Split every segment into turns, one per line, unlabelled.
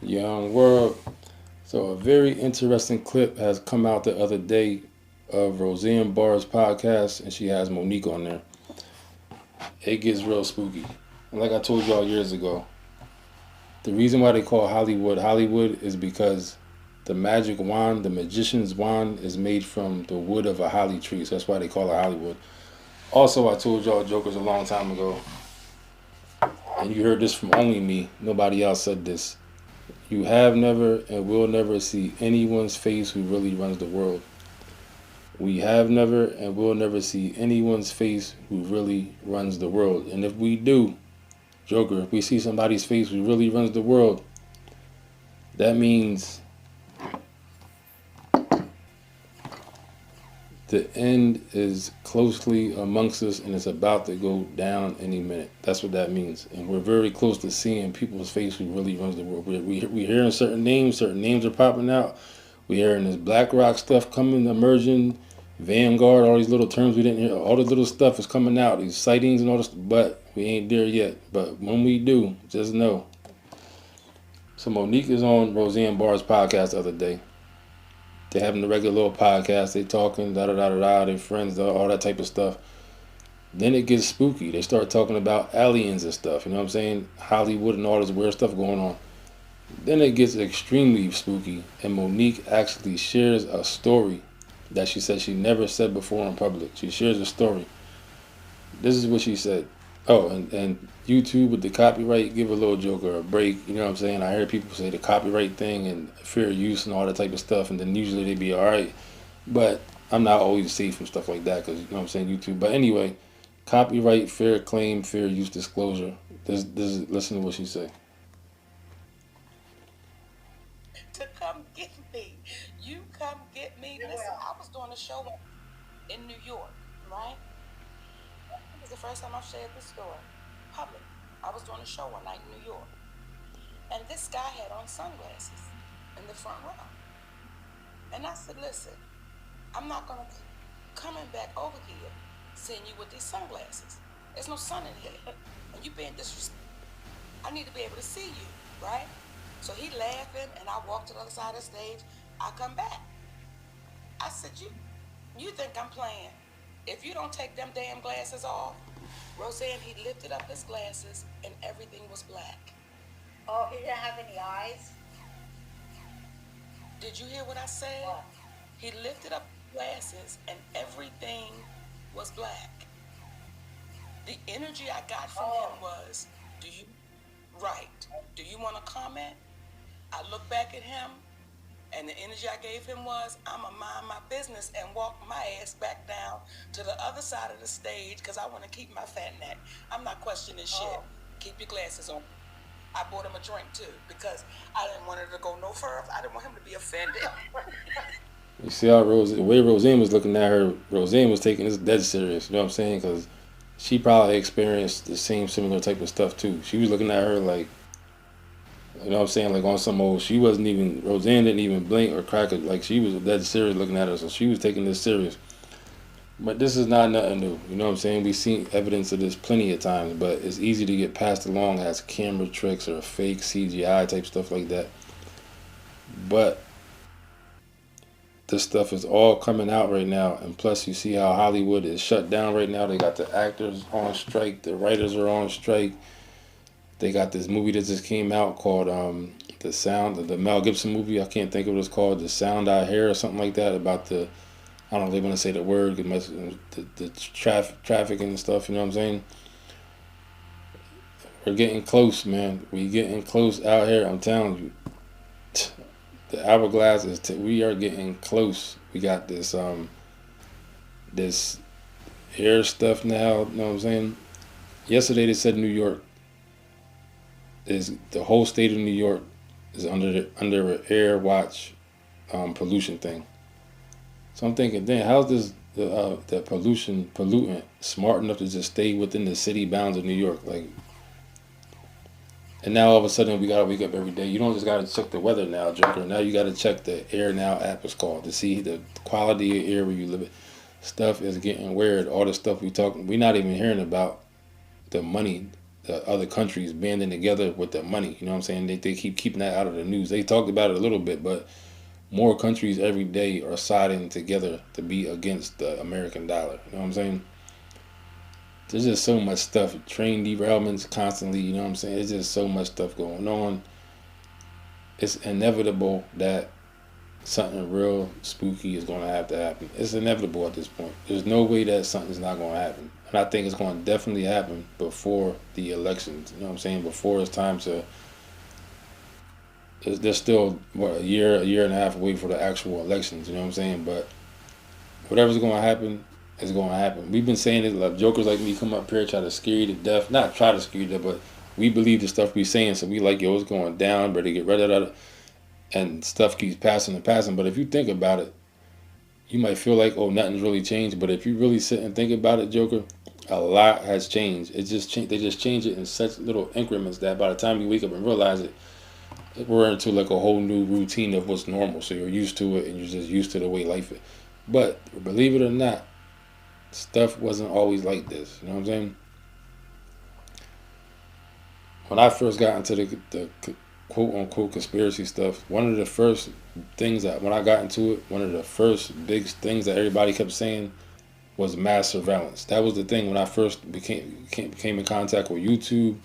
Young world. So a very interesting clip has come out the other day of Roseanne Barr's podcast, and she has Monique on there. It gets real spooky. And like I told y'all years ago, the reason why they call Hollywood Hollywood is because the magic wand, the magician's wand, is made from the wood of a holly tree. So that's why they call it Hollywood. Also, I told y'all jokers a long time ago, and you heard this from only me. Nobody else said this. You have never and will never see anyone's face who really runs the world. We have never and will never see anyone's face who really runs the world. And if we do, Joker, if we see somebody's face who really runs the world, that means the end is closely amongst us and it's about to go down any minute. That's what that means. And we're very close to seeing people's face who really runs the world. We're hearing certain names are popping out. We're hearing this Black Rock stuff coming, emerging, Vanguard, all these little terms we didn't hear, all the little stuff is coming out, these sightings and all this, but we ain't there yet. But when we do, just know. So Monique is on Roseanne Barr's podcast the other day. They're having the regular little podcast. They talking, da da da da da. Their friends, all that type of stuff. Then it gets spooky. They start talking about aliens and stuff. You know what I'm saying? Hollywood and all this weird stuff going on. Then it gets extremely spooky, and Monique actually shares a story that she said she never said before in public. She shares a story. This is what she said. Oh, and YouTube with the copyright, give a little joker a break. You know what I'm saying? I hear people say the copyright thing and fair use and all that type of stuff, and then usually they be all right. But I'm not always safe from stuff like that because, you know what I'm saying, YouTube. But anyway, copyright, fair claim, fair use disclosure. This is, listen to what she said.
To come get me. You come get me. Listen, I was doing a show in New York, right? It was the first time I've shared this story public. I was doing a show one night in New York, and this guy had on sunglasses in the front row. And I said, listen, I'm not going to be coming back over here seeing you with these sunglasses. There's no sun in here. And you being disrespectful. I need to be able to see you, right? So he laughing, and I walk to the other side of the stage. I come back. I said, you think I'm playing? If you don't take them damn glasses off, Roseanne, he lifted up his glasses, and everything was black.
Oh, he didn't have any eyes?
Did you hear what I said?
What?
He lifted up glasses, and everything was black. The energy I got from him was, right, do you want to comment? I looked back at him, and the energy I gave him was, I'm going to mind my business and walk my ass back down to the other side of the stage because I want to keep my fat neck. I'm not questioning shit. Keep your glasses on. I bought him a drink, too, because I didn't want it to go no further. I didn't want him to be offended.
You see how the way Roseanne was looking at her, Roseanne was taking this dead serious. You know what I'm saying? Because she probably experienced the same similar type of stuff, too. She was looking at her like, you know what I'm saying, like on some old, Roseanne didn't even blink or crack it, like she was dead serious looking at her, so she was taking this serious. But this is not nothing new, you know what I'm saying? We've seen evidence of this plenty of times, but it's easy to get passed along as camera tricks or fake CGI type stuff like that. But this stuff is all coming out right now, and plus you see how Hollywood is shut down right now. They got the actors on strike, the writers are on strike. They got this movie that just came out called the Mel Gibson movie. I can't think of what it's called, The Sound I Hear or something like that, about I don't really want to say the word, the trafficking and stuff, you know what I'm saying? We're getting close, man. We getting close out here, I'm telling you. The hourglass we are getting close. We got this this air stuff now, you know what I'm saying? Yesterday they said New York is the whole state of New York is under an air watch pollution thing. So I'm thinking, damn, how's this the pollutant smart enough to just stay within the city bounds of New York? Like, and now all of a sudden we gotta wake up every day. You don't just gotta check the weather now, Joker. Now you gotta check the Air Now app, it's called, to see the quality of air where you live. Stuff is getting weird. All the stuff we're not even hearing about the money the other countries banding together with the money. You know what I'm saying? They keep keeping that out of the news. They talked about it a little bit, but more countries every day are siding together to be against the American dollar. You know what I'm saying? There's just so much stuff. Train derailments constantly. You know what I'm saying? There's just so much stuff going on. It's inevitable that something real spooky is going to happen. It's inevitable at this point. There's no way that something's not going to happen. And I think it's going to definitely happen before the elections. You know what I'm saying? Before it's time to. There's still, what, a year and a half away for the actual elections. You know what I'm saying? But whatever's going to happen is going to happen. We've been saying it. Like, jokers like me come up here, try to scare you to death. Not try to scare you to death, but we believe the stuff we're saying. So we like, yo, it's going down. Better get rid of that. And stuff keeps passing and passing. But if you think about it, you might feel like, oh, nothing's really changed. But if you really sit and think about it, Joker, a lot has changed. It just they just change it in such little increments that by the time you wake up and realize it, we're into like a whole new routine of what's normal. So you're used to it and you're just used to the way life is. But believe it or not, stuff wasn't always like this. You know what I'm saying? When I first got into the quote unquote conspiracy stuff, one of the first things that when I got into it, one of the first big things that everybody kept saying was mass surveillance. That was the thing when I first became in contact with YouTube,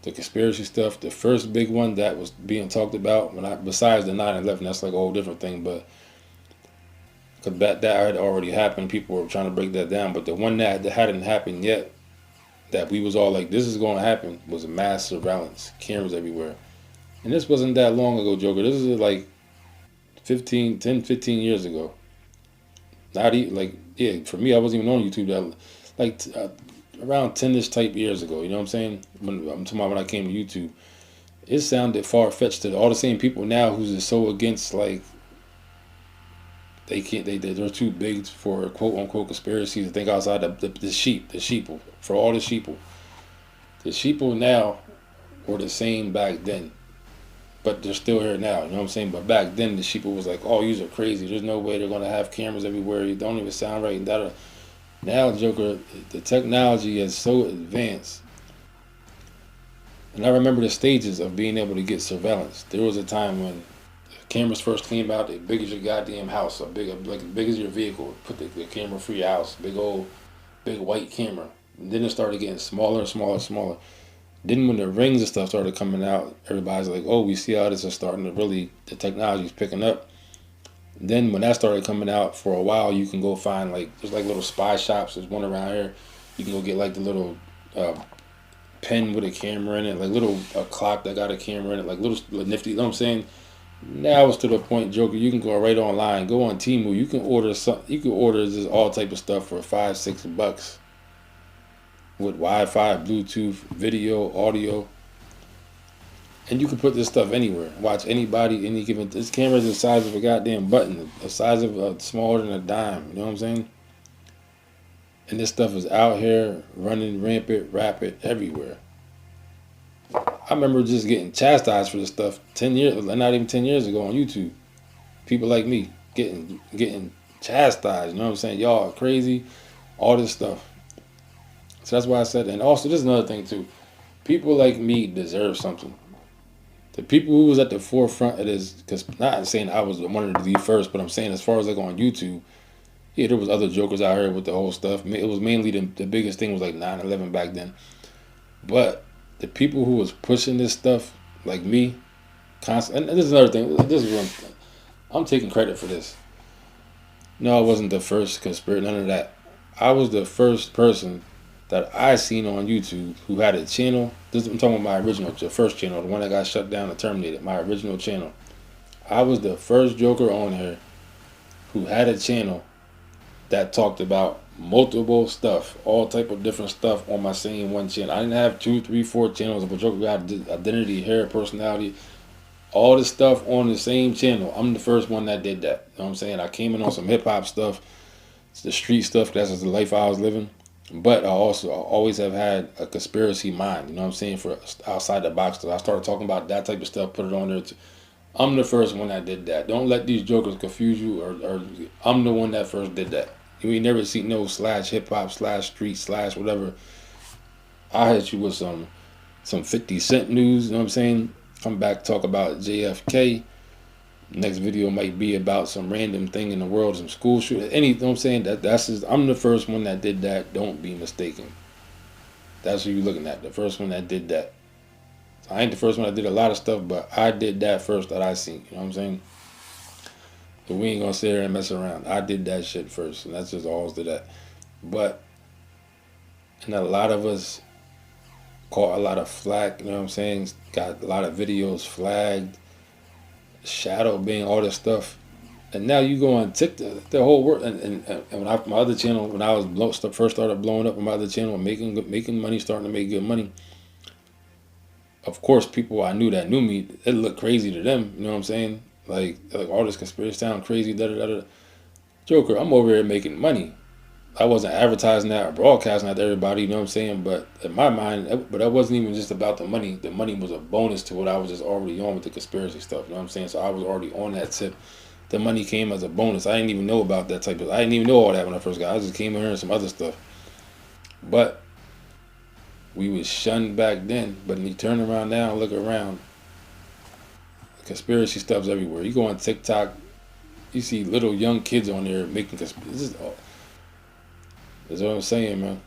the conspiracy stuff. The first big one that was being talked about besides the 9/11, that's like a whole different thing, but because that had already happened, people were trying to break that down. But the one that hadn't happened yet, that we was all like, this is going to happen, was mass surveillance, cameras everywhere. And this wasn't that long ago, Joker. This is like 15 years ago. Not even, like, yeah, for me, I wasn't even on YouTube that, like, around 10-ish type years ago. You know what I'm saying? I'm talking about when I came to YouTube. It sounded far-fetched to all the same people now who's just so against, like, they're too big for quote-unquote conspiracies to think outside the sheeple. For all the sheeple. The sheeple now were the same back then. But they're still here now, you know what I'm saying? But back then, the sheeple was like, oh, you are crazy. There's no way they're going to have cameras everywhere. You don't even sound right. And now, Joker, the technology is so advanced. And I remember the stages of being able to get surveillance. There was a time when cameras first came out, they're big as your goddamn house, or big as your vehicle. Put the camera for your house, big white camera. And then it started getting smaller and smaller and smaller. Then when the rings and stuff started coming out, everybody's like, oh, we see how this is starting to really, the technology is picking up. Then when that started coming out, for a while, you can go find, like, there's like little spy shops. There's one around here. You can go get like the little pen with a camera in it, like little clock that got a camera in it, like little nifty, you know what I'm saying? Now it's to the point, Joker, you can go right online, go on Temu, you can order just all type of stuff for $5-6 with Wi-Fi, Bluetooth, video, audio, and you can put this stuff anywhere. Watch anybody, any given. This camera's the size of a goddamn button, the size of smaller than a dime. You know what I'm saying? And this stuff is out here running rampant, rapid, everywhere. I remember just getting chastised for this stuff 10 years, not even 10 years ago on YouTube. People like me getting chastised. You know what I'm saying? Y'all are crazy. All this stuff. So that's why I said, and also this is another thing too. People like me deserve something. The people who was at the forefront of this, because not saying I was one of the first, but I'm saying as far as like on YouTube, yeah, there was other jokers out here with the whole stuff. It was mainly the biggest thing was like 9/11 back then. But the people who was pushing this stuff, like me, and this is another thing. This is one. I'm taking credit for this. No, I wasn't the first conspiracy. None of that. I was the first person that I seen on YouTube who had a channel. I'm talking about my original, the first channel, the one that got shut down and terminated. My original channel. I was the first joker on here who had a channel that talked about multiple stuff, all type of different stuff on my same one channel. I didn't have 2, 3, 4 channels of a joker who had identity, hair, personality, all this stuff on the same channel. I'm the first one that did that. You know what I'm saying? I came in on some hip hop stuff, the street stuff. That's just the life I was living. But I always have had a conspiracy mind, you know what I'm saying, for outside the box stuff. I started talking about that type of stuff, put it on there too. I'm the first one that did that. Don't let these jokers confuse you, or I'm the one that first did that. You ain't never see no /hip hop /street / whatever. I hit you with something. some 50 Cent news, you know what I'm saying? Come back, talk about JFK. Next video might be about some random thing in the world, some school shooting. You know what I'm saying? That's just, I'm the first one that did that. Don't be mistaken. That's what you're looking at. The first one that did that. So I ain't the first one that did a lot of stuff, but I did that first that I seen. You know what I'm saying? But we ain't gonna sit here and mess around. I did that shit first, and that's just all to that. But and a lot of us caught a lot of flack. You know what I'm saying? Got a lot of videos flagged, shadow being all this stuff. And now you go on TikTok, the whole world, and when my other channel, when I was first started blowing up on my other channel, making money, starting to make good money. Of course, people I knew that knew me, it looked crazy to them. You know what I'm saying? Like all this conspiracy sound crazy. Da da da da. Joker, I'm over here making money. I wasn't advertising that or broadcasting that to everybody. You know what I'm saying? But in my mind, but that wasn't even just about the money. The money was a bonus to what I was just already on with the conspiracy stuff. You know what I'm saying? So I was already on that tip. The money came as a bonus. I didn't even know about that type of. I didn't even know all that when I first got. I just came in here and some other stuff. But we was shunned back then. But when you turn around now and look around, conspiracy stuff's everywhere. You go on TikTok, you see little young kids on there making conspiracy. That's what I'm saying, man.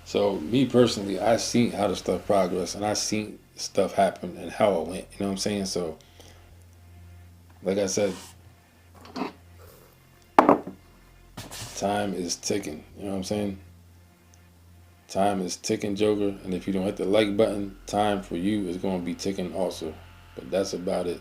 So me personally, I seen how the stuff progressed, and I seen stuff happen and how it went. You know what I'm saying? So, like I said, time is ticking. You know what I'm saying? Time is ticking, Joker. And if you don't hit the like button, time for you is going to be ticking also. But that's about it.